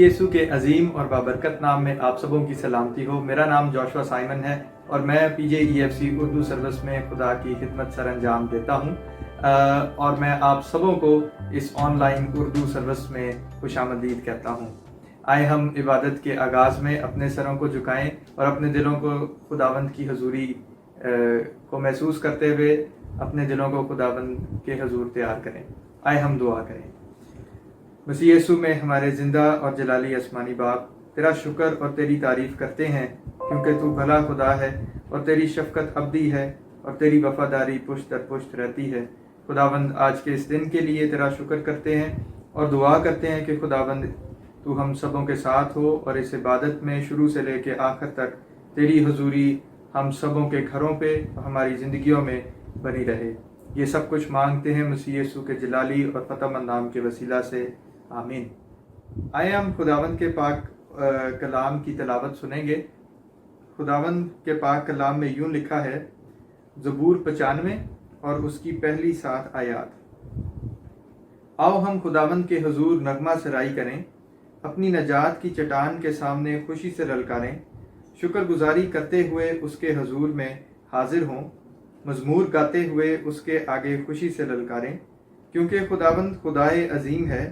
मसीह यीशु के अजीम और बाबरकत नाम में आप सबों की सलामती हो। मेरा नाम जोशुआ साइमन है और मैं PJEFC उर्दू सर्विस में खुदा की खिदमत सर अंजाम देता हूँ और मैं आप सबों को इस ऑनलाइन उर्दू सर्विस में खुशामदीद कहता हूँ। आए हम इबादत के आगाज़ में अपने सरों को झुकाएं और अपने दिलों को खुदावंद की हजूरी को महसूस करते हुए अपने दिलों को खुदावंद के हजूर तैयार करें। आए हम दुआ करें। मसीह यीशु में हमारे ज़िंदा और जलाली आसमानी बाप, तेरा शुक्र और तेरी तारीफ़ करते हैं क्योंकि तू भला खुदा है और तेरी शफ़क़त अबदी है और तेरी वफ़ादारी पुश्त दर पुश्त रहती है। खुदावंद, आज के इस दिन के लिए तेरा शुक्र करते हैं और दुआ करते हैं कि खुदावंद तू हम सबों के साथ हो और इस इबादत में शुरू से लेकर आखिर तक तेरी हजूरी हम सबों के घरों पे हमारी ज़िंदगियों में बनी रहे। ये सब कुछ मांगते हैं मसीह यीशु के जलाली और फ़तहमंद नाम के वसीला से, आमीन। आए हम खुदावंद के पाक कलाम की तलावत सुनेंगे। खुदावंद के पाक कलाम में यूँ लिखा है, ज़बूर 95 और उसकी पहली 7 आयात। आओ हम खुदावंद के हुजूर नगमा सराई करें, अपनी नजात की चट्टान के सामने खुशी से ललकारें, शुक्रगुजारी करते हुए उसके हुजूर में हाजिर हों, मज़मूर गाते हुए उसके आगे खुशी से ललकारें, क्योंकि खुदावंद खुदाए अजीम है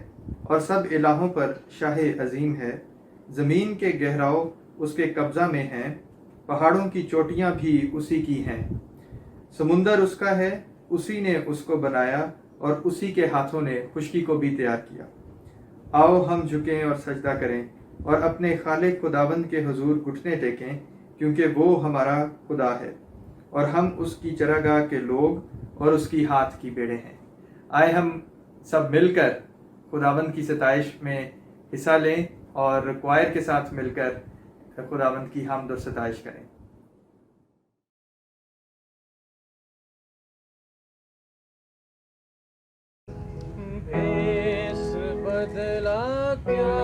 और सब इलाहों पर शाह अजीम है। ज़मीन के गहराव उसके कब्ज़ा में हैं, पहाड़ों की चोटियाँ भी उसी की हैं। समुंदर उसका है, उसी ने उसको बनाया और उसी के हाथों ने खुशकी को भी तैयार किया। आओ हम झुकें और सजदा करें और अपने खालिक खुदावंद के हुजूर घुटने टेकें, क्योंकि वो हमारा खुदा है और हम उसकी चरागाह के लोग और उसकी हाथ की बेड़े हैं। आए हम सब मिलकर खुदावंद की सताइश में हिस्सा लें और क्वायर के साथ मिलकर खुदावंद की हामद और सताइश करें। भेष बदला क्या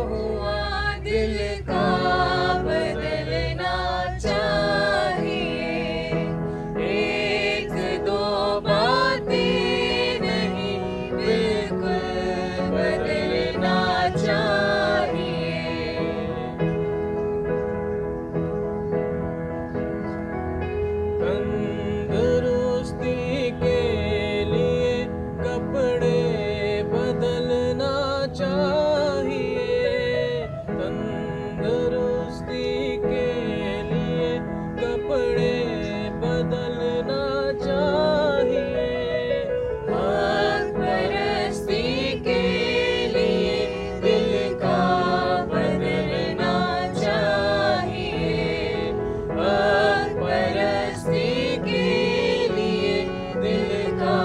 हुआ, दिल का बदलना चाहिए। एक दो बातें नहीं, बिल्कुल बदलना चाहिए। तंदुरुस्ती के लिए कपड़े बदलना चाहिए। तंदुरुस्ती के लिए कपड़े बदलना चाहिए। हक परस्ती के लिए दिल का बदलना चाहिए। हक परस्ती के लिए दिल का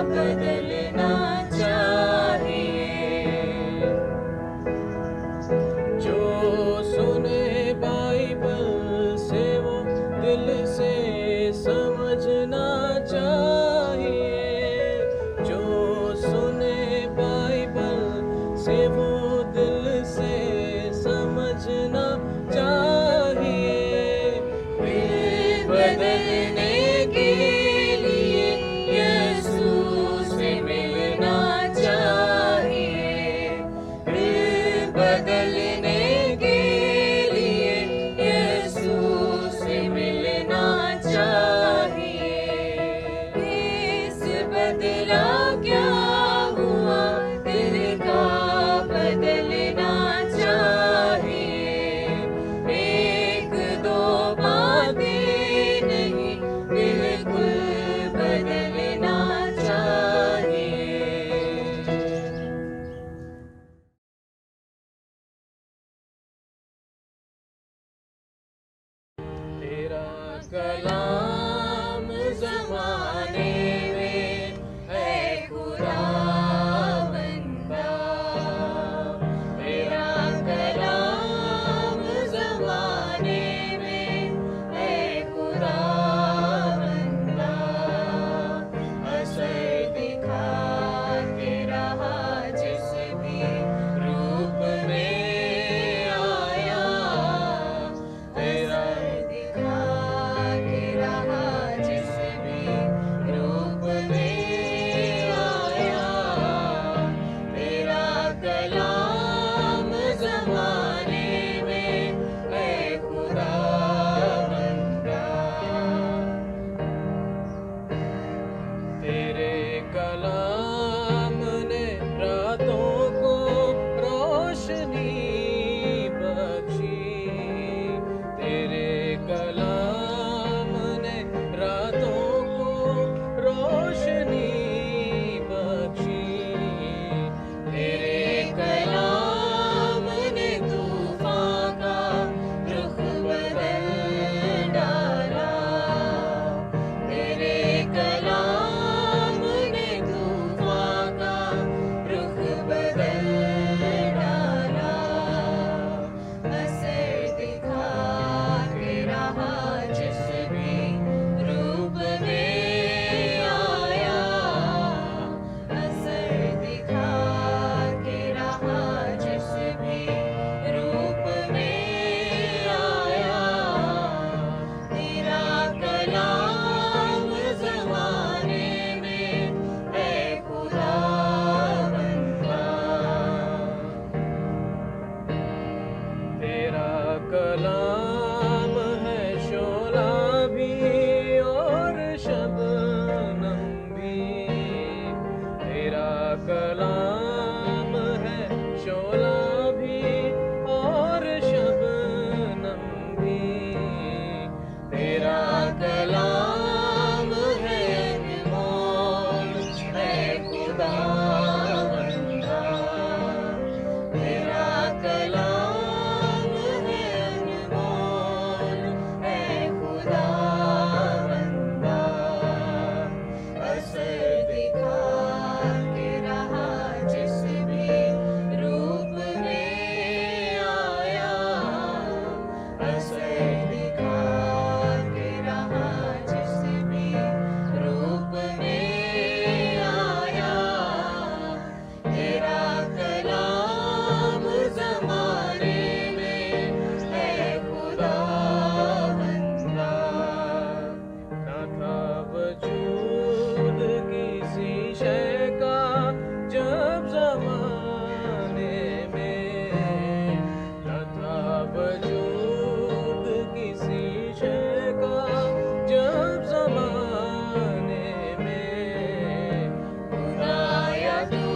बदलना चाहिए। जो सुने बाइबल से वो दिल से समझना चाहिए। जो सुने बाइबल से वो दिल से समझना चाहिए। दिल बदलने के लिए यीशु से मिलना चाहिए। दिल बदलने के लिए यीशु से मिलना चाहिए। भेष बदला क्या हुआ, दिल का बदलना चाहिए। एक दो बातें नहीं, बिल्कुल बदलना चाहिए। तेरा कलाम ज़माने में है खुदावंदा। तेरा कलाम ज़माने में है खुदावंदा। असर दिखा के रहा जिस भी रूप में आया। तेरा दिखा के کلام ہے شعلہ بھی اور شبنم بھی، تیرا کلام ہے شعلہ بھی اور شبنم بھی، تیرا کلام ہے انمول اے خداوندا، تیرا کلام ہے انمول اے خداوندا، اثر دکھا کے رہا جس بھی روپ میں آیا، اثر دکھا کے رہا جس بھی روپ میں آیا، تیرا کلام زمانے میں ہے خداوندا۔ نہ تھا وجود کسی شے کا جب زمانے میں، نہ تھا وجود کسی شے کا جب زمانے میں، خدایا تو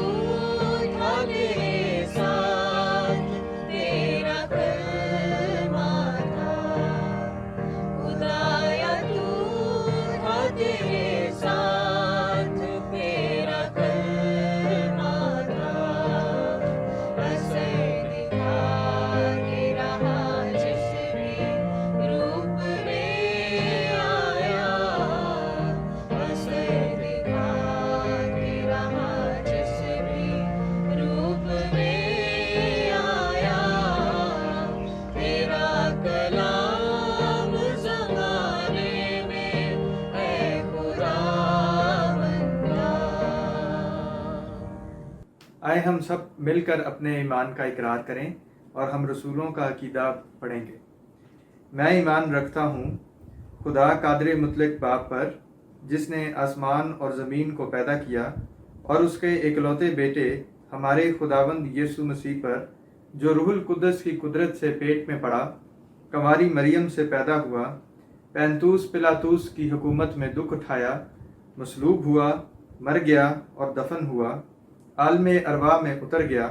تھا تیرے ساتھ، تیرا کلمہ تھا، خدایا تو تھا تیرے ساتھ، تیرا کلمہ تھا، اثر دکھا کے رہا جس بھی روپ میں آیا، اثر دکھا کے رہا جس بھی روپ میں آیا، تیرا کلام زمانے میں ہے خداوندا۔ آئے ہم سب مل کر اپنے ایمان کا اقرار کریں اور ہم رسولوں کا عقیدہ پڑھیں گے۔ میں ایمان رکھتا ہوں خدا قادر مطلق باپ پر، جس نے آسمان اور زمین کو پیدا کیا، اور اس کے اکلوتے بیٹے ہمارے خداوند یسوع مسیح پر، جو روح القدس کی قدرت سے پیٹ میں پڑا، کنواری مریم سے پیدا ہوا، پینتوس پلاطوس کی حکومت میں دکھ اٹھایا، مصلوب ہوا، مر گیا اور دفن ہوا، عالم ارواح میں اتر گیا،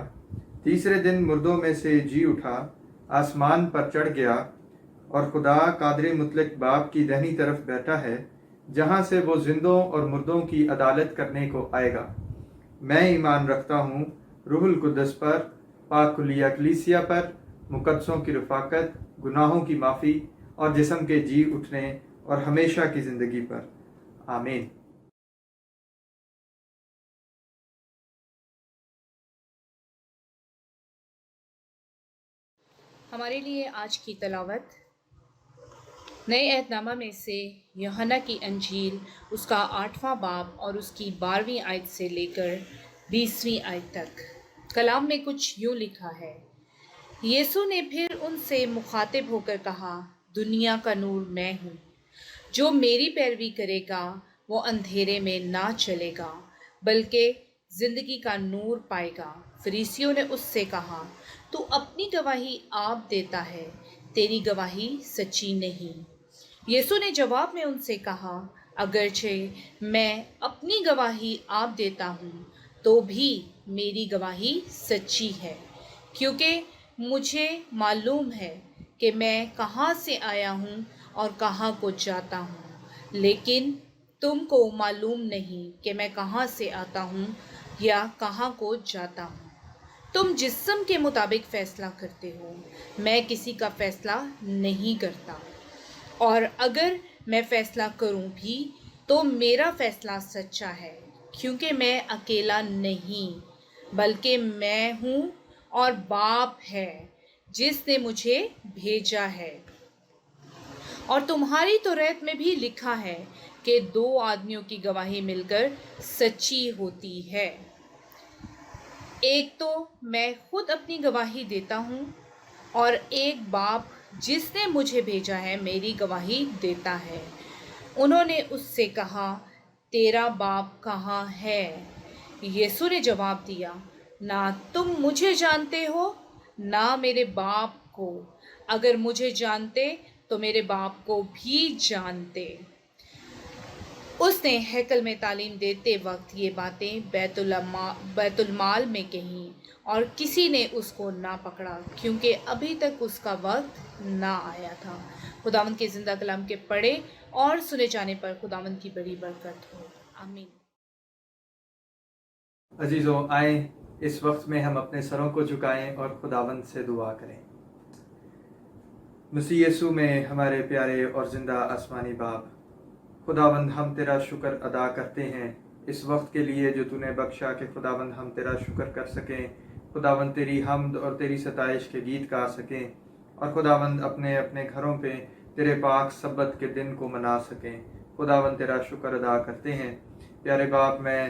تیسرے دن مردوں میں سے جی اٹھا، آسمان پر چڑھ گیا، اور خدا قادر مطلق باپ کی دہنی طرف بیٹھا ہے، جہاں سے وہ زندوں اور مردوں کی عدالت کرنے کو آئے گا۔ میں ایمان رکھتا ہوں روح القدس پر، پاک کلیہ کلیسیا پر، مقدسوں کی رفاقت، گناہوں کی معافی اور جسم کے جی اٹھنے اور ہمیشہ کی زندگی پر۔ آمین۔ ہمارے لیے آج کی تلاوت نئے عہد نامہ میں سے یوحنا کی انجیل، اس کا 8واں باب اور اس کی 12ویں آیت سے لے کر 20ویں آیت تک۔ کلام میں کچھ یوں لکھا ہے: یسوع نے پھر ان سے مخاطب ہو کر کہا، دنیا کا نور میں ہوں، جو میری پیروی کرے گا وہ اندھیرے میں نہ چلے گا بلکہ زندگی کا نور پائے گا۔ فریسیوں نے اس سے کہا، تو اپنی گواہی آپ دیتا ہے، تیری گواہی سچی نہیں۔ یسوع نے جواب میں ان سے کہا، اگرچہ میں اپنی گواہی آپ دیتا ہوں تو بھی میری گواہی سچی ہے، کیونکہ مجھے معلوم ہے کہ میں کہاں سے آیا ہوں اور کہاں کو جاتا ہوں، لیکن تم کو معلوم نہیں کہ میں کہاں سے آتا ہوں یا کہاں کو جاتا ہوں۔ تم جسم کے مطابق فیصلہ کرتے ہو، میں کسی کا فیصلہ نہیں کرتا، اور اگر میں فیصلہ کروں بھی تو میرا فیصلہ سچا ہے، کیونکہ میں اکیلا نہیں بلکہ میں ہوں اور باپ ہے جس نے مجھے بھیجا ہے۔ اور تمہاری توریت میں بھی لکھا ہے کہ 2 آدمیوں کی گواہی مل کر سچی ہوتی ہے۔ ایک تو میں خود اپنی گواہی دیتا ہوں اور ایک باپ جس نے مجھے بھیجا ہے میری گواہی دیتا ہے۔ انہوں نے اس سے کہا، تیرا باپ کہاں ہے؟ یسوع نے جواب دیا، نہ تم مجھے جانتے ہو نہ میرے باپ کو۔ अगर मुझे जानते तो मेरे बाप को भी जानते। उसने हैकल में तालीम देते वक्त ये बातें बैतुलमाल में कहीं और किसी ने उसको ना पकड़ा क्योंकि अभी तक उसका वक्त ना आया था। खुदावंद के ज़िंदा कलाम के पढ़े और सुने जाने पर खुदावंद की बड़ी बरकत हो। आमीन। अजीज़ों, आए इस वक्त में हम अपने सरों को झुकाएं और खुदावंद से दुआ करें। मसीह यीशु में हमारे प्यारे और ज़िंदा आसमानी बाप, खुदावंद हम तेरा शुक्र अदा करते हैं इस वक्त के लिए जो तूने बख्शा कि खुदावंद हम तेरा शुक्र कर सकें, खुदावंद तेरी हम्द और तेरी सताइश के गीत गा सकें और खुदावंद अपने अपने घरों पे तेरे पाक सब्बत के दिन को मना सकें। खुदावंद तेरा शुक्र अदा करते हैं। प्यारे बाप, मैं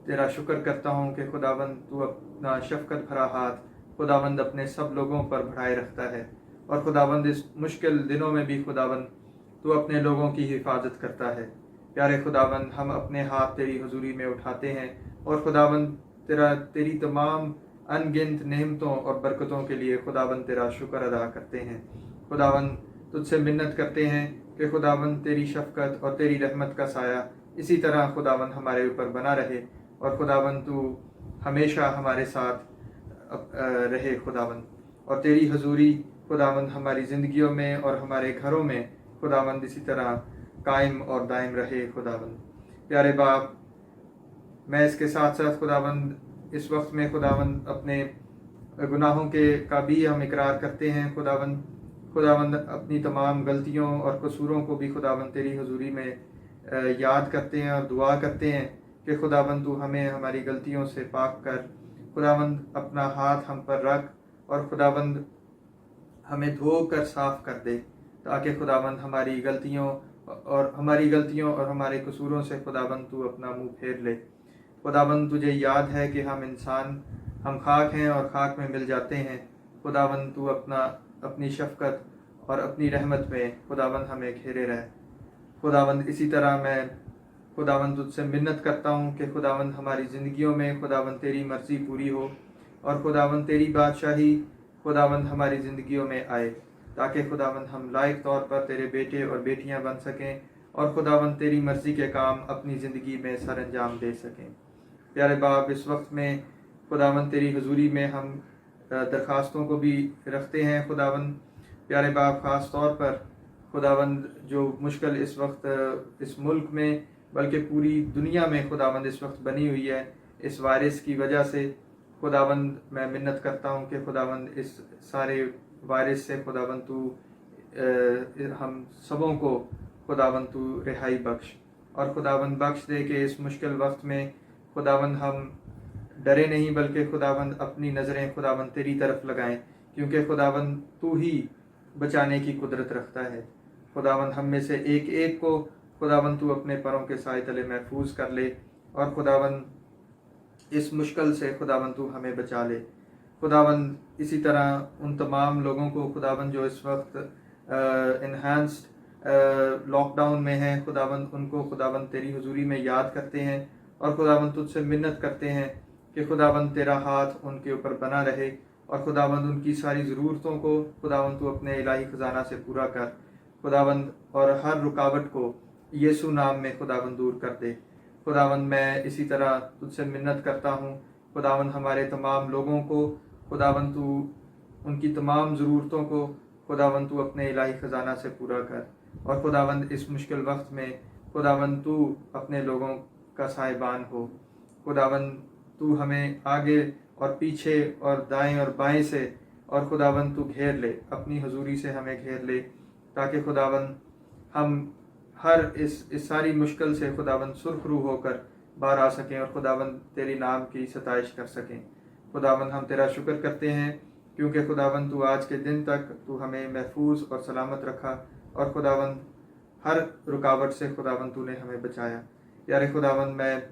तेरा शुक्र करता हूँ कि खुदावंद तू अपना शफकत भरा हाथ खुदावंद अपने सब लोगों पर बढ़ाए रखता है और खुदावंद इस मुश्किल दिनों में भी खुदावंद तू अपने लोगों की हिफाजत करता है। प्यारे खुदावंद, हम अपने हाथ तेरी हुजूरी में उठाते हैं और खुदावंद तेरी तमाम अनगिनत नेमतों और बरकतों के लिए खुदावंद तेरा शुक्र अदा करते हैं। खुदावंद, तुझसे मिन्नत करते हैं कि खुदावंद तेरी शफकत और तेरी रहमत का साया इसी तरह खुदावंद हमारे ऊपर बना रहे और खुदावंद तू हमेशा हमारे साथ रहे खुदावंद, और तेरी हुजूरी खुदावंद हमारी ज़िंदगियों में और हमारे घरों में खुदावंद इसी तरह कायम और दायम रहे खुदावंद। प्यारे बाप, मैं इसके साथ साथ खुदावंद इस वक्त में खुदावंद अपने गुनाहों का भी हम इकरार करते हैं खुदावंद अपनी तमाम गलतियों और कसूरों को भी खुदावंद तेरी हुजूरी में याद करते हैं और दुआ करते हैं कि खुदावंद तू हमें हमारी गलतियों से पाक कर, खुदावंद अपना हाथ हम पर रख और खुदावंद हमें धो कर साफ कर दे ताकि खुदावंद हमारी गलतियों और हमारे कसूरों से खुदावंद तू अपना मुंह फेर ले। खुदावंद, तुझे याद है कि हम खाक हैं और खाक में मिल जाते हैं। खुदावंद तू अपनी शफकत और अपनी रहमत में खुदावंद हमें घेरे रहे। खुदावंद, इसी तरह मैं खुदावंद तुझसे मिन्नत करता हूँ कि खुदावंद हमारी ज़िंदगियों में खुदावंद तेरी मर्ज़ी पूरी हो और खुदावंद तेरी बादशाही खुदावंद हमारी ज़िंदगियों में आए ताकि खुदावंद हम लायक तौर पर तेरे बेटे और बेटियां बन सकें और खुदावंद तेरी मर्ज़ी के काम अपनी ज़िंदगी में सर अंजाम दे सकें। प्यारे बाप, इस वक्त में खुदावंद तेरी हुजूरी में हम दरख्वास्तों को भी रखते हैं खुदावंद। प्यारे बाप, ख़ास तौर पर खुदावंद जो मुश्किल इस वक्त इस मुल्क में बल्कि पूरी दुनिया में खुदावंद इस वक्त बनी हुई है इस वायरस की वजह से, खुदावंद मैं मिन्नत करता हूँ कि खुदावंद इस सारे वायरस से खुदावंद तू हम सबों को खुदावंद तू रिहाई बख्श और खुदावंद बख्श दे कि इस मुश्किल वक्त में खुदावंद हम डरे नहीं बल्कि खुदावंद अपनी नज़रें खुदावंद तेरी तरफ लगाएं क्योंकि खुदावंद तू ही बचाने की कुदरत रखता है। खुदावंद हम में से एक एक को खुदावंद तू अपने परों के साए तले महफूज कर ले और खुदावंद इस मुश्किल से खुदावंद तू हमें बचा ले। खुदावंद, इसी तरह उन तमाम लोगों को खुदावंद जो इस वक्त इन्हांस्ड लॉकडाउन में हैं खुदावंद, उनको खुदावंद तेरी हुजूरी में याद करते हैं और खुदावंद तुझसे मिन्नत करते हैं कि खुदावंद तेरा हाथ उनके ऊपर बना रहे और खुदावंद उनकी सारी ज़रूरतों को खुदावंद तू अपने इलाही ख़जाना से पूरा कर खुदावंद, और हर रुकावट को यीशु नाम में खुदावंद दूर कर दे। खुदावंद, मैं इसी तरह तुझसे मिन्नत करता हूँ खुदावंद हमारे तमाम लोगों को खुदावंद तू उनकी तमाम ज़रूरतों को खुदावंद तू अपने इलाही ख़जाना से पूरा कर और खुदावंद इस मुश्किल वक्त में खुदावंद तू अपने लोगों का साहिबान हो। खुदावंद, तू हमें आगे और पीछे और दाएं और बाएं से और खुदावंद तू घेर ले, अपनी हुजूरी से हमें घेर ले ताकि खुदावंद हम हर इस सारी मुश्किल से खुदावंद सुरखरू होकर बाहर आ सकें और खुदावंद तेरी नाम की सताइश कर सकें। खुदावंद, हम तेरा शुक्र करते हैं क्योंकि खुदावंद तू आज के दिन तक तू हमें महफूज और सलामत रखा और खुदावंद हर रुकावट से खुदावंद तूने हमें बचाया। यारे खुदावंद, मैं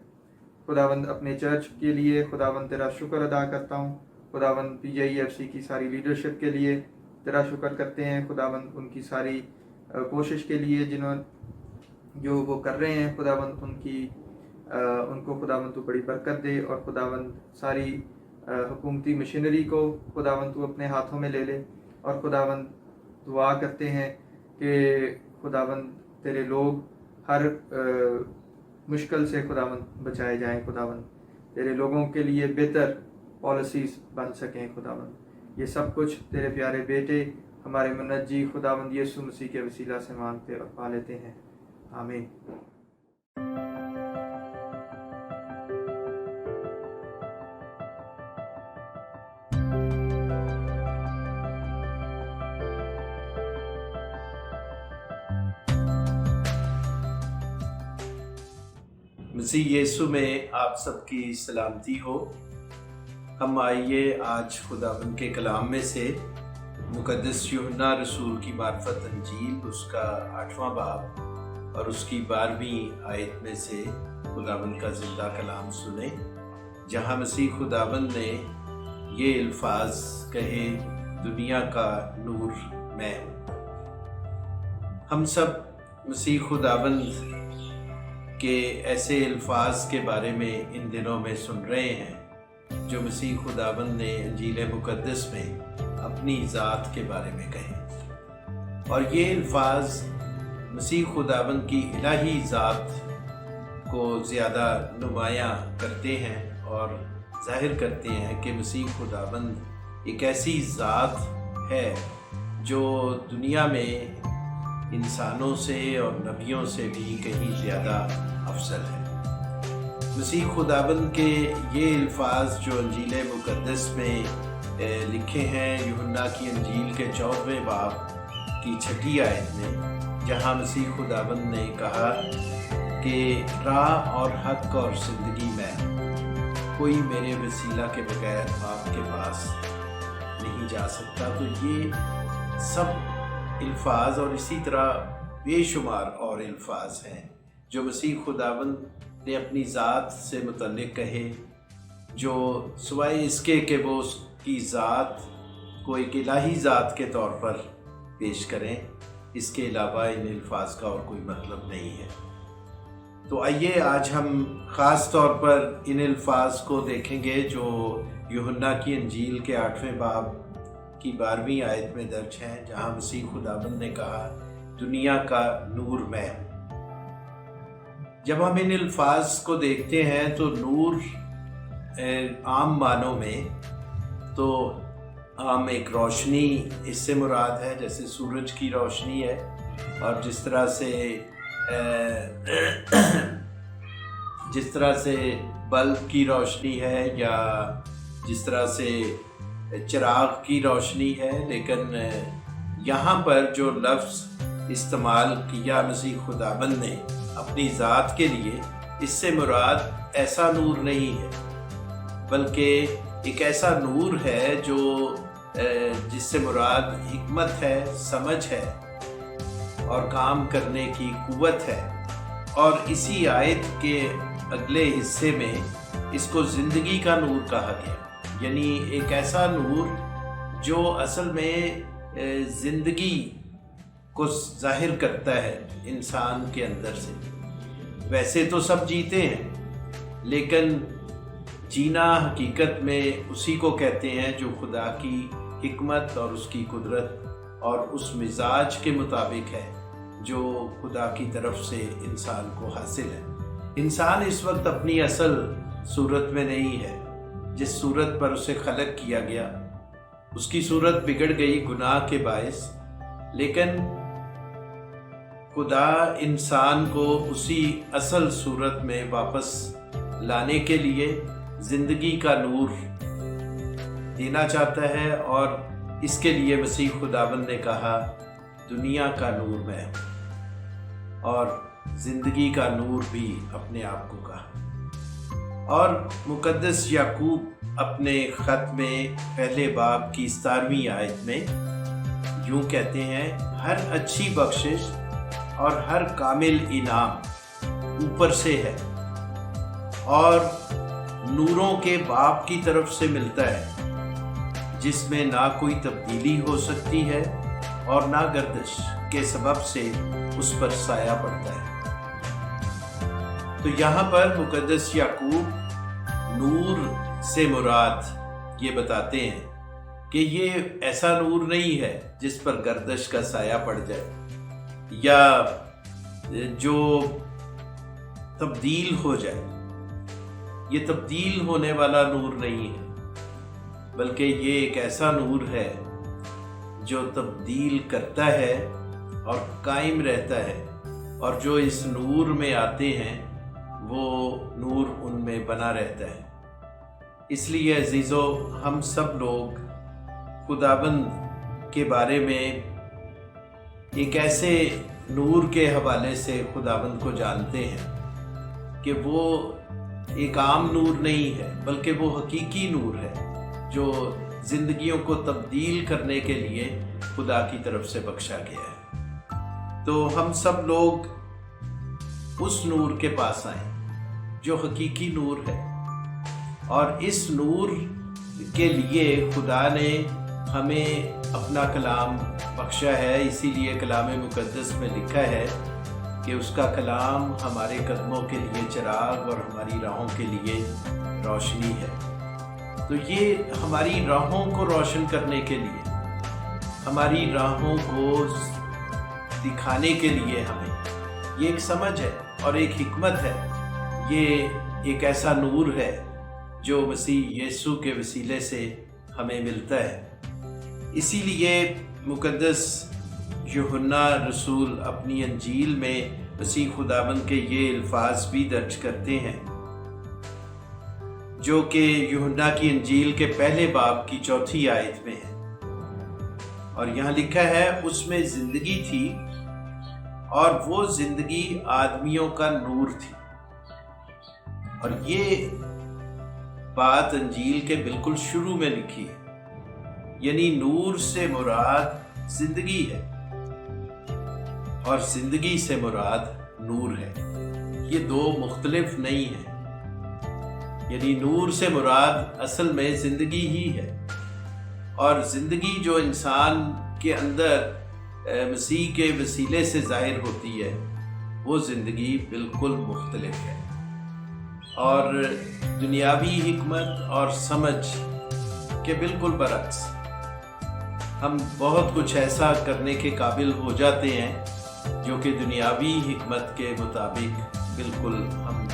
खुदावंद अपने चर्च के लिए खुदावंद तेरा शुक्र अदा करता हूँ। खुदावंद PJEFC की सारी लीडरशिप के लिए तेरा शुक्र करते हैं खुदावंद, उनकी सारी कोशिश के लिए जो वो कर रहे हैं खुदावंद, उनको खुदावंद तू बड़ी बरकत दे और खुदावंद सारी हुकूमती मशीनरी को खुदावंद तू अपने हाथों में ले ले और खुदावंद दुआ करते हैं कि खुदावंद तेरे लोग हर मुश्किल से खुदावंद बचाए जाएं, खुदावंद तेरे लोगों के लिए बेहतर पॉलिसीज़ बन सकें खुदावंद। ये सब कुछ तेरे प्यारे बेटे हमारे मुनज्जी खुदावंद यीशु मसीह के वसीला से मांगते और पा लेते हैं, आमीन। मसीह यीशु में आप सबकी सलामती हो। हम आइए आज खुदावंद के कलाम में से मुकद्दस यूहन्ना रसूल की मार्फत अंजील उसका 8वां बाब और उसकी 12वीं आयत में से खुदावंद का जिंदा कलाम सुने, जहाँ मसीह खुदावंद ने ये अल्फाज कहे, दुनिया का नूर मैं हूँ। हम सब मसीह खुदावंद के ऐसे अल्फाज के बारे में इन दिनों में सुन रहे हैं जो मसीह खुदावंद ने अंजील मुकद्दस में अपनी ज़ात के बारे में कहे, और ये अल्फाज मसीह खुदावंद की इलाही ज़ात को ज़्यादा नुमायाँ करते हैं और जाहिर करते हैं कि मसीह खुदावंद एक ऐसी ज़ात है जो दुनिया में इंसानों से और नबियों से भी कहीं ज़्यादा अफजल है। मसीह खुदाबंद के ये अल्फाज जो अंजील मुकद्दस में लिखे हैं, यूहन्ना की अंजील के 14वें बाब की 6ठी आयत में, जहाँ मसीह खुदाबंद ने कहा कि राह और हक और ज़िंदगी में कोई मेरे वसीला के बगैर बाप के पास नहीं जा सकता। तो ये सब अल्फाज और इसी तरह बेशुमार और अल्फाज हैं जो मसीह खुदावंद ने अपनी ज़ात से मुतल्लिक़ कहे, जो सिवाय इसके कि वो उसकी ज़ात को एक इलाही ज़ात के तौर पर पेश करें, इसके अलावा इन अल्फाज का और कोई मतलब नहीं है। तो आइए आज हम ख़ास तौर पर इन अल्फाज को देखेंगे जो यूहन्ना की अंजील के 8वें बाब की 12वीं आयत में दर्ज हैं, जहाँ मसीह खुदाबंद ने कहा, दुनिया का नूर मैं हूँ। जब हम इन अल्फाज को देखते हैं तो नूर आम मानों में तो आम एक रोशनी इससे मुराद है, जैसे सूरज की रोशनी है, और जिस तरह से बल्ब की रोशनी है या जिस तरह से चिराग की रोशनी है। लेकिन यहाँ पर जो लफ्ज़ इस्तेमाल किया मसीह खुदाबंद ने अपनी ज़ात के लिए, इससे मुराद ऐसा नूर नहीं है, बल्कि एक ऐसा नूर है जो जिससे मुराद हिकमत है, समझ है और काम करने की कुव्वत है। और इसी आयत के अगले हिस्से में इसको ज़िंदगी का नूर कहा गया, यानी एक ऐसा नूर जो असल में ज़िंदगी को जाहिर करता है इंसान के अंदर से। वैसे तो सब जीते हैं, लेकिन जीना हकीकत में उसी को कहते हैं जो खुदा की हिकमत और उसकी कुदरत और उस मिजाज के मुताबिक है जो खुदा की तरफ से इंसान को हासिल है। इंसान इस वक्त अपनी असल सूरत में नहीं है, जिस सूरत पर उसे खलक किया गया। उसकी सूरत बिगड़ गई गुनाह के बायस, लेकिन खुदा इंसान को उसी असल सूरत में वापस लाने के लिए ज़िंदगी का नूर देना चाहता है, और इसके लिए मसीह खुदाबंद ने कहा, दुनिया का नूर मैं हूँ, और ज़िंदगी का नूर भी अपने आप को कहा। और मुकद्दस याकूब अपने ख़त में पहले बाब की 17वीं आयत में यूँ कहते हैं, हर अच्छी बख्शिश और हर कामिल इनाम ऊपर से है और नूरों के बाप की तरफ से मिलता है, जिसमें ना कोई तब्दीली हो सकती है और ना गर्दिश के सबब से उस पर साया पड़ता है। तो यहाँ पर मुकद्दस याकूब नूर से मुराद ये बताते हैं کہ یہ ایسا نور نہیں ہے جس پر گردش کا سایہ پڑ جائے یا جو تبدیل ہو جائے. یہ تبدیل ہونے والا نور نہیں ہے، بلکہ یہ ایک ایسا نور ہے جو تبدیل کرتا ہے اور قائم رہتا ہے، اور جو اس نور میں آتے ہیں وہ نور ان میں بنا رہتا ہے. اس لیے عزیزو، ہم سب لوگ خداوند کے بارے میں ایک ایسے نور کے حوالے سے خداوند کو جانتے ہیں کہ وہ ایک عام نور نہیں ہے، بلکہ وہ حقیقی نور ہے جو زندگیوں کو تبدیل کرنے کے لیے خدا کی طرف سے بخشا گیا ہے. تو ہم سب لوگ اس نور کے پاس آئیں جو حقیقی نور ہے، اور اس نور کے لیے خدا نے ہمیں اپنا کلام بخشا ہے. اسی لیے کلام مقدس میں لکھا ہے کہ اس کا کلام ہمارے قدموں کے لیے چراغ اور ہماری راہوں کے لیے روشنی ہے. تو یہ ہماری راہوں کو روشن کرنے کے لیے، ہماری راہوں کو دکھانے کے لیے ہمیں یہ ایک سمجھ ہے اور ایک حکمت ہے. یہ ایک ایسا نور ہے جو مسیح یسوع کے وسیلے سے ہمیں ملتا ہے. اسی لیے مقدس یوحنا رسول اپنی انجیل میں مسیح خداوند کے یہ الفاظ بھی درج کرتے ہیں جو کہ یوحنا کی انجیل کے پہلے باب کی 4 آیت میں ہے. اور یہاں لکھا ہے، اس میں زندگی تھی اور وہ زندگی آدمیوں کا نور تھی. اور یہ بات انجیل کے بالکل شروع میں لکھی ہے، یعنی نور سے مراد زندگی ہے اور زندگی سے مراد نور ہے. یہ دو مختلف نہیں ہیں. یعنی نور سے مراد اصل میں زندگی ہی ہے، اور زندگی جو انسان کے اندر مسیح کے وسیلے سے ظاہر ہوتی ہے وہ زندگی بالکل مختلف ہے. اور دنیاوی حکمت اور سمجھ کے بالکل برعکس ہم بہت کچھ ایسا کرنے کے قابل ہو جاتے ہیں جو کہ دنیاوی حکمت کے مطابق بالکل ہم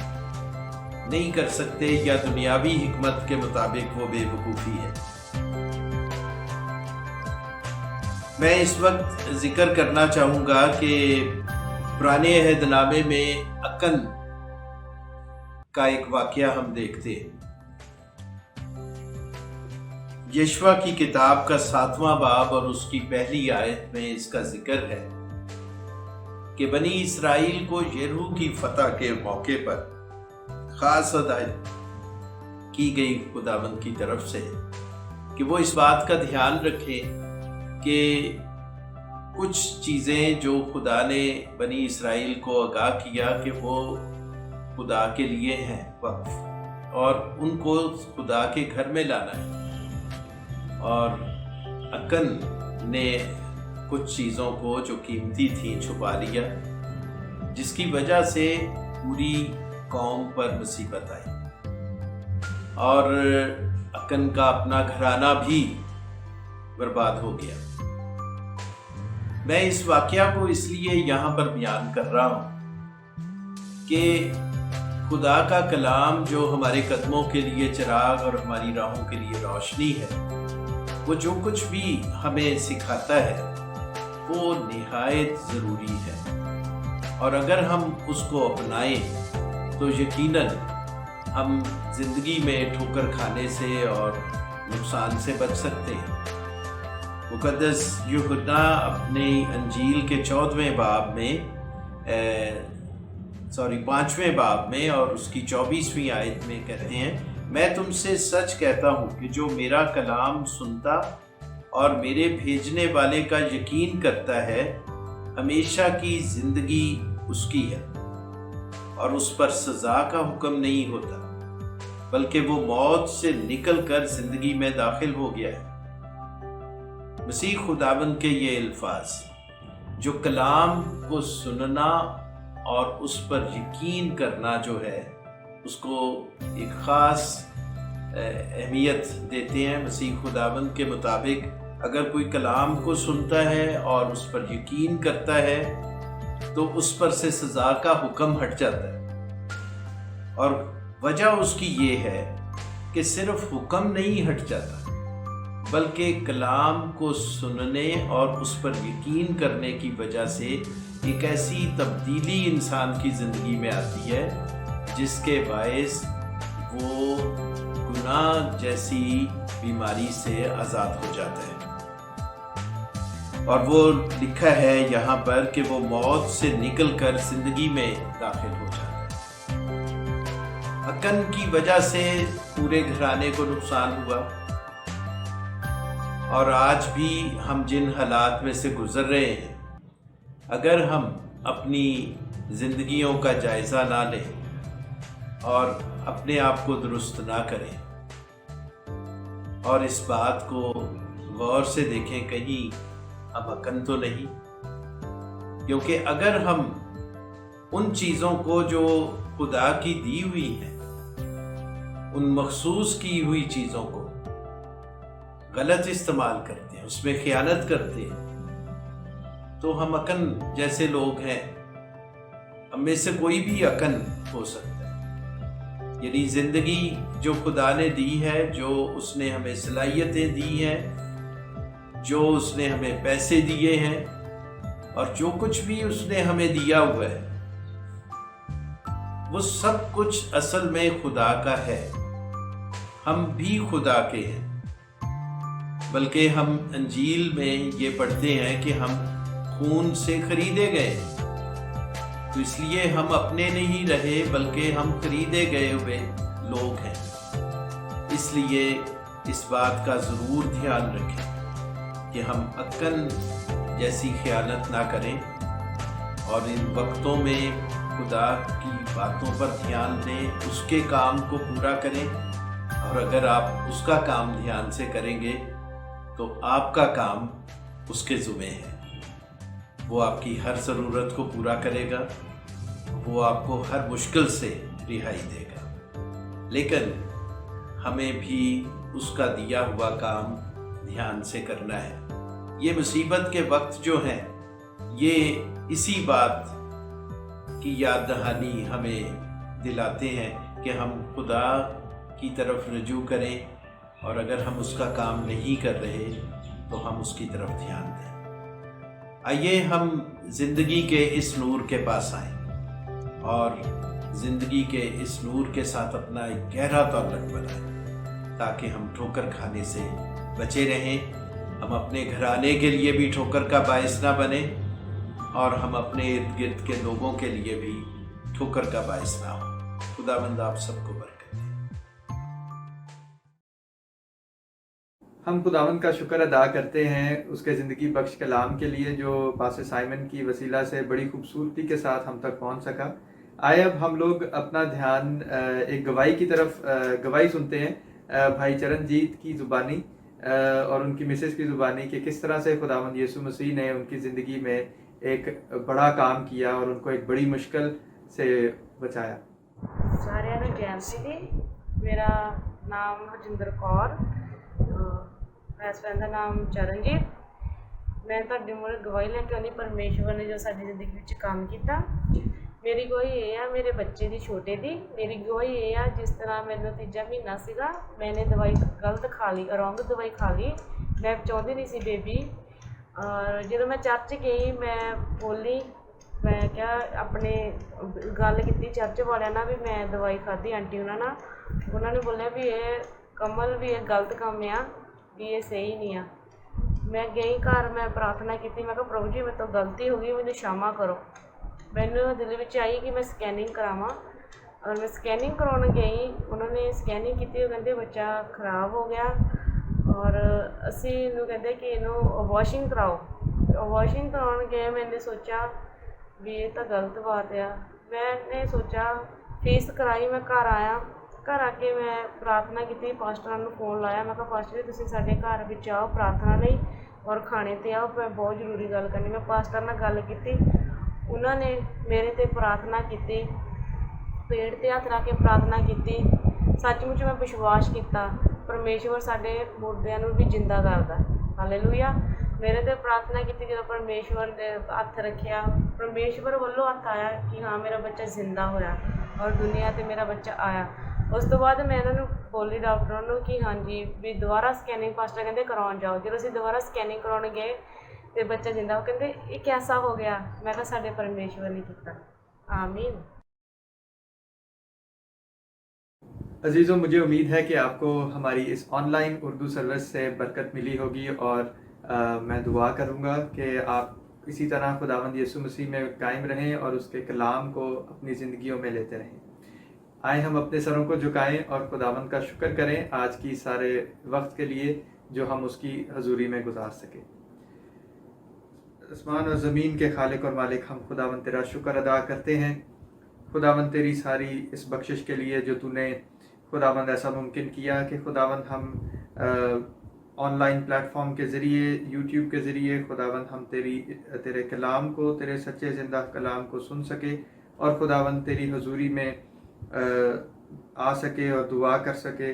نہیں کر سکتے، یا دنیاوی حکمت کے مطابق وہ بے وقوفی ہے. میں اس وقت ذکر کرنا چاہوں گا کہ پرانے عہد نامے میں اکن کا ایک واقعہ ہم دیکھتے ہیں. یشوع کی کتاب کا 7واں باب اور اس کی پہلی آیت میں اس کا ذکر ہے کہ بنی اسرائیل کو یریحو کی فتح کے موقع پر خاص ہدایت کی گئی خداوند کی طرف سے کہ وہ اس بات کا دھیان رکھیں کہ کچھ چیزیں جو خدا نے بنی اسرائیل کو آگاہ کیا کہ وہ خدا کے لیے ہیں وقف، اور ان کو خدا کے گھر میں لانا ہے. اور اکن نے کچھ چیزوں کو جو قیمتی تھیں چھپا لیا، جس کی وجہ سے پوری قوم پر مصیبت آئی، اور اکن کا اپنا گھرانہ بھی برباد ہو گیا. میں اس واقعہ کو اس لیے یہاں پر بیان کر رہا ہوں کہ خدا کا کلام جو ہمارے قدموں کے لیے چراغ اور ہماری راہوں کے لیے روشنی ہے، وہ جو کچھ بھی ہمیں سکھاتا ہے وہ نہایت ضروری ہے. اور اگر ہم اس کو اپنائیں تو یقیناً ہم زندگی میں ٹھوکر کھانے سے اور نقصان سے بچ سکتے ہیں. مقدس یوحنا اپنی انجیل کے 14ویں باب میں 5ویں باب میں اور اس کی 24ویں آیت میں کہتے ہیں، میں تم سے سچ کہتا ہوں کہ جو میرا کلام سنتا اور میرے بھیجنے والے کا یقین کرتا ہے ہمیشہ کی زندگی اس کی ہے، اور اس پر سزا کا حکم نہیں ہوتا بلکہ وہ موت سے نکل کر زندگی میں داخل ہو گیا ہے. مسیح خداوند کے یہ الفاظ، جو کلام کو سننا اور اس پر یقین کرنا جو ہے اس کو ایک خاص अहमियत देते हैं। मसीह खुदाबंद के मुताबिक अगर कोई कलाम को सुनता है और उस पर यकीन करता है तो उस पर से सज़ा का हुक्म हट जाता है। और वजह उसकी ये है कि सिर्फ हुक्म नहीं हट जाता, बल्कि कलाम को सुनने और उस पर यकीन करने की वजह से एक ऐसी तब्दीली इंसान की ज़िंदगी में आती है जिसके बायस वो गुनाह जैसी बीमारी से आज़ाद हो जाता है। और वो लिखा है यहाँ पर कि वो मौत से निकलकर ज़िंदगी में दाखिल हो जाता है। अकन की वजह से पूरे घराने को नुकसान हुआ, और आज भी हम जिन हालात में से गुजर रहे हैं, अगर हम अपनी ज़िंदगियों का जायज़ा ना लें और अपने आप को दुरुस्त ना करें और इस बात को गौर से देखें कहीं हम अकन तो नहीं। क्योंकि अगर हम उन चीज़ों को जो खुदा की दी हुई हैं, उन मखसूस की हुई चीज़ों को गलत इस्तेमाल करते हैं, उसमें खयानत करते हैं, तो हम अकन जैसे लोग हैं। हम में से कोई भी अकन हो सकता है। यानी ज़िंदगी जो खुदा ने दी है, जो उसने हमें सलाहियतें दी हैं, जो उसने हमें पैसे दिए हैं और जो कुछ भी उसने हमें दिया हुआ है, वो सब कुछ असल में खुदा का है। हम भी खुदा के हैं। बल्कि हम अंजील में ये पढ़ते हैं कि हम खून से खरीदे गए, तो इसलिए हम अपने नहीं रहे बल्कि हम खरीदे गए हुए लोग हैं। इसलिए इस बात का ज़रूर ध्यान रखें कि हम अक्कन जैसी ख़यानत ना करें और इन वक्तों में खुदा की बातों पर ध्यान दें, उसके काम को पूरा करें। और अगर आप उसका काम ध्यान से करेंगे तो आपका काम उसके ज़ुम्मे है। वो आपकी हर ज़रूरत को पूरा करेगा, वो आपको हर मुश्किल से रिहाई देगा। लेकिन हमें भी उसका दिया हुआ काम ध्यान से करना है। ये मुसीबत के वक्त जो हैं, ये इसी बात की याद दहानी हमें दिलाते हैं कि हम खुदा की तरफ रुजू करें, और अगर हम उसका काम नहीं कर रहे तो हम उसकी तरफ ध्यान दें। आइए हम ज़िंदगी के इस नूर के पास आएं और ज़िंदगी के इस नूर के साथ अपना एक गहरा ताल्लुक बनाएं, ताकि हम ठोकर खाने से बचे रहें, हम अपने घराने के लिए भी ठोकर का बायस ना बने और हम अपने इर्द गिर्द के लोगों के लिए भी ठोकर का बायस ना हो। खुदावंद आप सबको बरकत दे। हम खुदावंद का शुक्र अदा करते हैं उसके ज़िंदगी बख्श कलाम के लिए, जो पास्टर साइमन की वसीला से बड़ी खूबसूरती के साथ हम तक पहुंच सका। आए अब हम लोग अपना ध्यान एक गवाही की तरफ गवाही सुनते हैं भाई चरणजीत की ज़ुबानी और उनकी मिसेस की ज़ुबानी कि किस तरह से खुदावंद यीशु मसीह ने उनकी ज़िंदगी में एक बड़ा काम किया और उनको एक बड़ी मुश्किल से बचाया। ਸਾਰਿਆਂ ਨੂੰ ਜੈ ਮਸੀਹ ਦੀ। ਮੇਰਾ ਨਾਮ ਹਰਜਿੰਦਰ ਕੌਰ, ਹਸਬੈਂਡ ਦਾ ਨਾਮ ਚਰਨਜੀਤ। ਮੈਂ ਤੁਹਾਡੇ ਮੂਹਰੇ ਗਵਾਹੀ ਲੈ ਕੇ ਆਉਂਦੀ ਪਰਮੇਸ਼ਵਰ ਨੇ ਜੋ ਸਾਡੀ ਜ਼ਿੰਦਗੀ ਵਿੱਚ ਕੰਮ ਕੀਤਾ। ਮੇਰੀ ਗਵਾਹੀ ਇਹ ਆ ਮੇਰੇ ਬੱਚੇ ਦੀ, ਛੋਟੇ ਦੀ। ਮੇਰੀ ਗਵਾਹੀ ਇਹ ਆ, ਜਿਸ ਤਰ੍ਹਾਂ ਮੈਨੂੰ ਤੀਜਾ ਮਹੀਨਾ ਸੀਗਾ, ਮੈਨੇ ਦਵਾਈ ਗਲਤ ਖਾ ਲਈ, ਰੋਂਗ ਦਵਾਈ ਖਾ ਲਈ। ਮੈਂ ਚਾਹੁੰਦੀ ਨਹੀਂ ਸੀ ਬੇਬੀ। ਔਰ ਜਦੋਂ ਮੈਂ ਚਰਚ ਗਈ, ਮੈਂ ਬੋਲੀ, ਮੈਂ ਕਿਹਾ ਆਪਣੇ ਗੱਲ ਕੀਤੀ ਚਰਚ ਵਾਲਿਆਂ ਨਾਲ ਵੀ ਮੈਂ ਦਵਾਈ ਖਾਧੀ ਆਂਟੀ ਉਹਨਾਂ ਨਾਲ। ਉਹਨਾਂ ਨੇ ਬੋਲਿਆ ਵੀ ਇਹ ਕਮਲ ਵੀ ਇਹ ਗਲਤ ਕੰਮ ਆ, ਵੀ ਇਹ ਸਹੀ ਨਹੀਂ ਆ। ਮੈਂ ਗਈ ਘਰ, ਮੈਂ ਪ੍ਰਾਰਥਨਾ ਕੀਤੀ, ਮੈਂ ਕਿਹਾ ਪ੍ਰਭੂ ਜੀ ਮੇਰੇ ਤੋਂ ਗਲਤੀ ਹੋ ਗਈ, ਮੈਨੂੰ क्षमा ਕਰੋ। ਮੈਨੂੰ ਦਿਲ ਵਿੱਚ ਆਈ ਕਿ ਮੈਂ ਸਕੈਨਿੰਗ ਕਰਾਵਾਂ। ਔਰ ਮੈਂ ਸਕੈਨਿੰਗ ਕਰਾਉਣ ਗਈ, ਉਹਨਾਂ ਨੇ ਸਕੈਨਿੰਗ ਕੀਤੀ, ਉਹ ਕਹਿੰਦੇ ਬੱਚਾ ਖਰਾਬ ਹੋ ਗਿਆ ਔਰ ਅਸੀਂ ਇਹਨੂੰ ਕਹਿੰਦੇ ਕਿ ਇਹਨੂੰ ਵਾਸ਼ਿੰਗ ਕਰਾਓ। ਵਾਸ਼ਿੰਗ ਕਰਾਉਣ ਗਏ, ਮੈਨੇ ਸੋਚਿਆ ਵੀ ਇਹ ਤਾਂ ਗਲਤ ਬਾਤ ਆ। ਮੈਨੇ ਸੋਚਿਆ ਫੀਸ ਕਰਾਈ, ਮੈਂ ਘਰ ਆਇਆ। ਘਰ ਆ ਕੇ ਮੈਂ ਪ੍ਰਾਰਥਨਾ ਕੀਤੀ, ਪਾਸਟਰਾਂ ਨੂੰ ਫੋਨ ਲਾਇਆ। ਮੈਂ ਕਿਹਾ ਪਾਸਟਰ ਜੀ ਤੁਸੀਂ ਸਾਡੇ ਘਰ ਵਿੱਚ ਆਓ ਪ੍ਰਾਰਥਨਾ ਲਈ ਔਰ ਖਾਣੇ 'ਤੇ ਆਓ, ਮੈਂ ਬਹੁਤ ਜ਼ਰੂਰੀ ਗੱਲ ਕਰਨੀ। ਮੈਂ ਪਾਸਟਰ ਨਾਲ ਗੱਲ ਕੀਤੀ, ਉਹਨਾਂ ਨੇ ਮੇਰੇ 'ਤੇ ਪ੍ਰਾਰਥਨਾ ਕੀਤੀ, ਪੇਟ 'ਤੇ ਹੱਥ ਰੱਖ ਕੇ ਪ੍ਰਾਰਥਨਾ ਕੀਤੀ। ਸੱਚਮੁੱਚ ਮੈਂ ਵਿਸ਼ਵਾਸ ਕੀਤਾ ਪਰਮੇਸ਼ਵਰ ਸਾਡੇ ਮੁਰਦਿਆਂ ਨੂੰ ਵੀ ਜਿੰਦਾ ਕਰਦਾ। ਹਾਲੇਲੂਇਆ। ਮੇਰੇ ਤੇ ਪ੍ਰਾਰਥਨਾ ਕੀਤੀ, ਜਦੋਂ ਪਰਮੇਸ਼ਵਰ ਦੇ ਹੱਥ ਰੱਖਿਆ, ਪਰਮੇਸ਼ਵਰ ਵੱਲੋਂ ਹੱਥ ਆਇਆ ਕਿ ਹਾਂ ਮੇਰਾ ਬੱਚਾ ਜ਼ਿੰਦਾ ਹੋਇਆ ਔਰ ਦੁਨੀਆ 'ਤੇ ਮੇਰਾ ਬੱਚਾ ਆਇਆ। ਉਸ ਤੋਂ ਬਾਅਦ ਮੈਂ ਇਹਨਾਂ ਨੂੰ ਬੋਲੀ ਡਾਕਟਰਾਂ ਨੂੰ ਕਿ ਹਾਂਜੀ ਵੀ ਦੁਬਾਰਾ ਸਕੈਨਿੰਗ ਪਾਸਟਰ ਕਹਿੰਦੇ ਕਰਵਾਉਣ ਜਾਓ। ਜਦੋਂ ਅਸੀਂ ਦੁਬਾਰਾ ਸਕੈਨਿੰਗ ਕਰਾਉਣ ਗਏ ਤੇ ਬੱਚਾ ਜ਼ਿੰਦਾ, ਉਹ ਕਹਿੰਦੇ ਇਹ ਕੈਸਾ ਹੋ ਗਿਆ? ਮੈਂ ਕਿਹਾ ਸਾਡੇ ਪਰਮੇਸ਼ਵਰ ਨੇ ਕੀਤਾ। ਆਮੀਨ। अजीज़ों, मुझे उम्मीद है कि आपको हमारी इस ऑनलाइन उर्दू सर्विस से बरकत मिली होगी और मैं दुआ करूँगा कि आप इसी तरह खुदावंद यीशु मसीह में कायम रहें और उसके कलाम को अपनी ज़िंदगियों में लेते रहें। आए हम अपने सरों को झुकाएं और खुदावंद का शुक्र करें आज की सारे वक्त के लिए जो हम उसकी हजूरी में गुजार सकें। आसमान और ज़मीन के खालिक और मालिक, हम खुदावंद तेरा शुक्र अदा करते हैं। खुदावंद तेरी सारी इस बख्शिश के लिए जो तूने खुदावंद ऐसा मुमकिन किया कि खुदावंद हम ऑनलाइन प्लेटफॉर्म के ज़रिए, यूट्यूब के ज़रिए खुदावंद हम तेरे कलाम को, तेरे सच्चे ज़िंदा कलाम को सुन सके और खुदावंद तेरी हजूरी में आ सके और दुआ कर सके,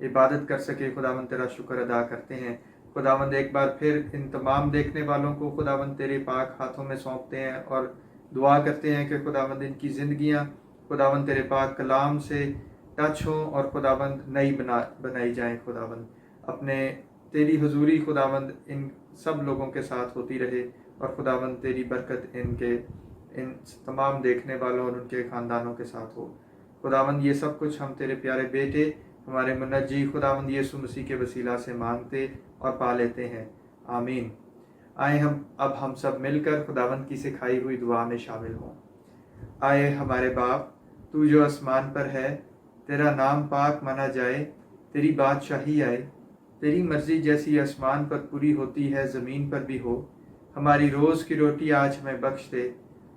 इबादत कर सके। खुदावंद तेरा शुक्र अदा करते हैं। खुदावंद एक बार फिर इन तमाम देखने वालों को खुदावंद तेरे पाक हाथों में सौंपते हैं और दुआ करते हैं कि खुदावंद इनकी ज़िंदगियाँ खुदावंद तेरे पाक कलाम से टच हों और खुदावंद नई बनाई जाएं। खुदावंद अपने तेरी हुजूरी खुदावंद इन सब लोगों के साथ होती रहे और खुदावंद तेरी बरकत इन तमाम देखने वालों और उनके ख़ानदानों के साथ हो। खुदावंद ये सब कुछ हम तेरे प्यारे बेटे हमारे मुनज्जी खुदावंद यीशु मसीह के वसीला से मांगते और पा लेते हैं। आमीन। आए हम सब मिलकर खुदावंद की सिखाई हुई दुआ में शामिल हों। आए हमारे बाप, तू जो आसमान पर है, तेरा नाम पाक माना जाए, तेरी बादशाही आए, तेरी मर्ज़ी जैसी आसमान पर पूरी होती है ज़मीन पर भी हो। हमारी रोज़ की रोटी आज हमें बख्श दे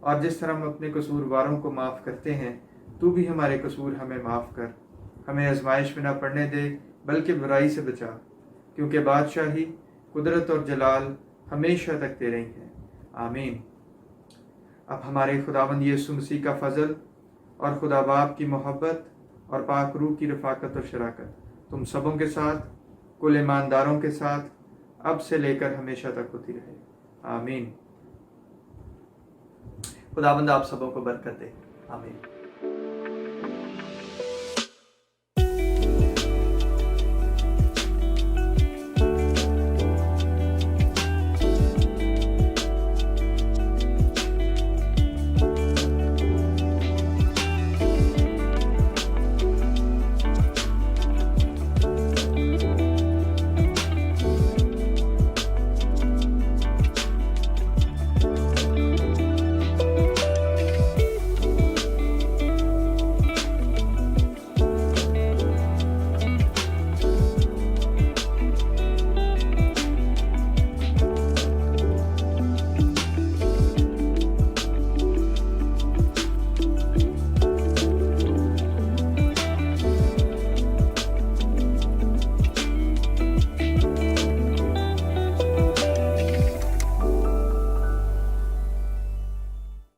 और जिस तरह हम अपने कसूरवारों को माफ़ करते हैं, तू भी हमारे कसूर हमें माफ़ कर। हमें आजमाइश में न पड़ने दे बल्कि बुराई से बचा, क्योंकि बादशाही, कुदरत और जलाल हमेशा तक तेरे ही हैं। आमीन। अब हमारे खुदावंद यीशु मसीह का फ़ज़ल और खुदा बाप की मोहब्बत और पाक रूह की रफ़ाकत और शराकत तुम सबों के साथ, कुल ईमानदारों के साथ अब से लेकर हमेशा तक होती रहे। आमीन। खुदावंद आप सबों को बरकत दे। आमीन।